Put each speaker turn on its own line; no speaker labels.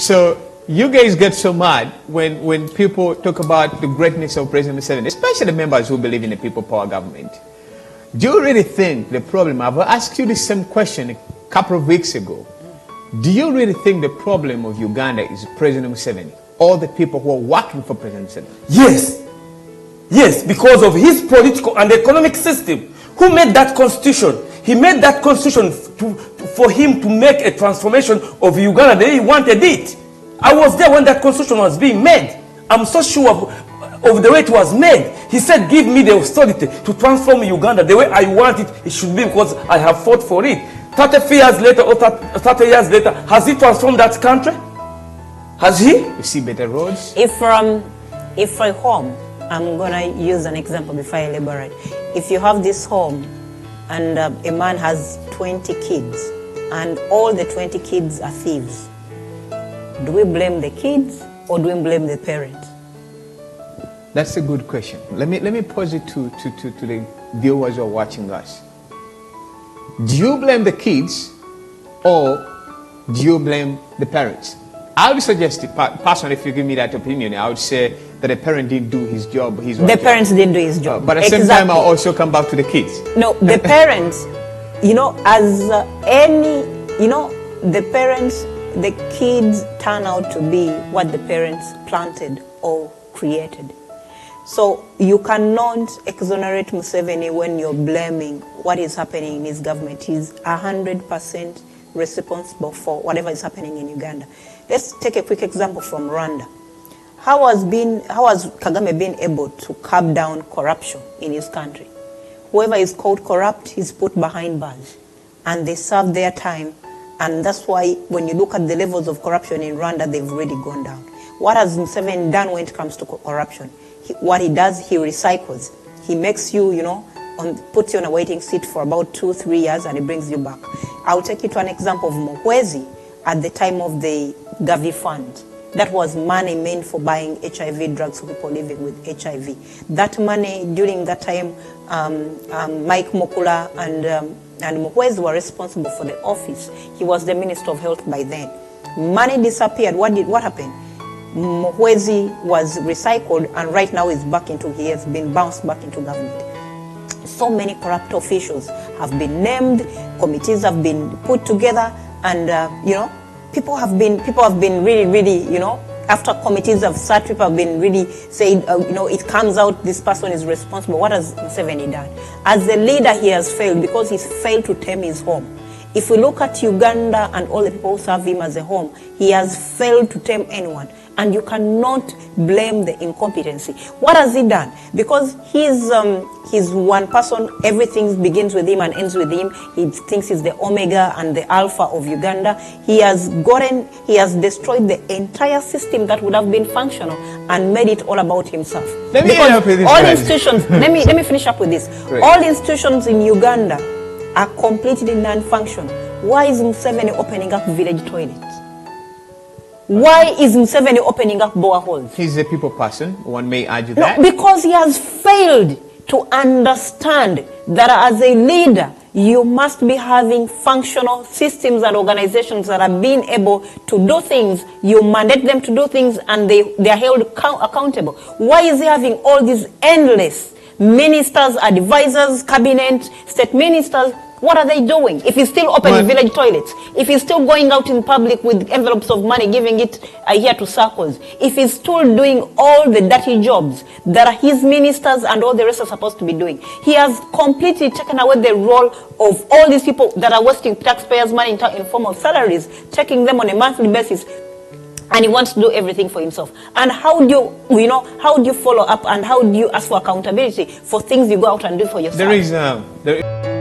So you guys get so mad when people talk about the greatness of President Museveni, especially the members who believe in a people power government. Do you really think the problem, I've asked you the same question a couple of weeks ago, do you really think the problem of Uganda is President Museveni? All the people who are working for President Museveni?
Yes. Yes, because of his political and economic system. Who made that constitution? He made that constitution for him to make a transformation of Uganda the way he wanted it. I was there when that constitution was being made. I'm so sure of the way it was made. He said, give me the authority to transform Uganda the way I want it. It should be because I have fought for it. 30 years later, or 30 years later, has he transformed that country? Has he?
You see better roads?
If a home, I'm going to use an example before I elaborate. If you have this home and a man has 20 kids and all the 20 kids are thieves, do we blame the kids or do we blame the parents?
That's a good question. Let me pose it to the viewers who are watching us. Do you blame the kids or do you blame the parents? I would suggest, personally, if you give me that opinion, I would say that the parent didn't do his job. The
parents didn't do his job.
But at the same time, I'll also come back to the kids.
No, the parents, the parents, the kids turn out to be what the parents planted or created. So you cannot exonerate Museveni when you're blaming what is happening in his government. He's 100% responsible for whatever is happening in Uganda. Let's take a quick example from Rwanda. How has Kagame been able to curb down corruption in his country? Whoever is called corrupt is put behind bars and they serve their time, and that's why when you look at the levels of corruption in Rwanda, they've really gone down. What has Museveni done when it comes to corruption? What he does, he recycles. He makes you, puts you on a waiting seat for about 2-3 years and he brings you back. I'll take you to an example of Muhwezi at the time of the Gavi Fund. That was money meant for buying HIV drugs for people living with HIV. That money, during that time, Mike Mokula and Muhwezi were responsible for the office. He was the Minister of Health by then. Money disappeared. What happened? Muhwezi was recycled and right now he has been bounced back into government. So many corrupt officials have been named, committees have been put together, and people have been really, after committees have sat, people have been really saying, it comes out this person is responsible. What has Museveni done? As a leader, he has failed because he's failed to tame his home. If we look at Uganda and all the people who serve him as a home, he has failed to tame anyone. And you cannot blame the incompetency. What has he done? Because he's one person, everything begins with him and ends with him. He thinks he's the omega and the alpha of Uganda. He has destroyed the entire system that would have been functional and made it all about himself.
Let me
finish up with this.
Great.
All institutions in Uganda are completely non-functional. Why is Museveni opening up village toilets? Why is Museveni opening up boreholes?
He's a people person, one may argue that.
No, because he has failed to understand that as a leader, you must be having functional systems and organizations that are being able to do things. You mandate them to do things and they are held accountable. Why is he having all these endless ministers, advisors, cabinet, state ministers? What are they doing? If he's still opening village toilets, if he's still going out in public with envelopes of money, giving it here to circles, if he's still doing all the dirty jobs that are his ministers and all the rest are supposed to be doing, he has completely taken away the role of all these people that are wasting taxpayers' money in form of salaries, taking them on a monthly basis, and he wants to do everything for himself. And how do you follow up and how do you ask for accountability for things you go out and do for yourself?
There is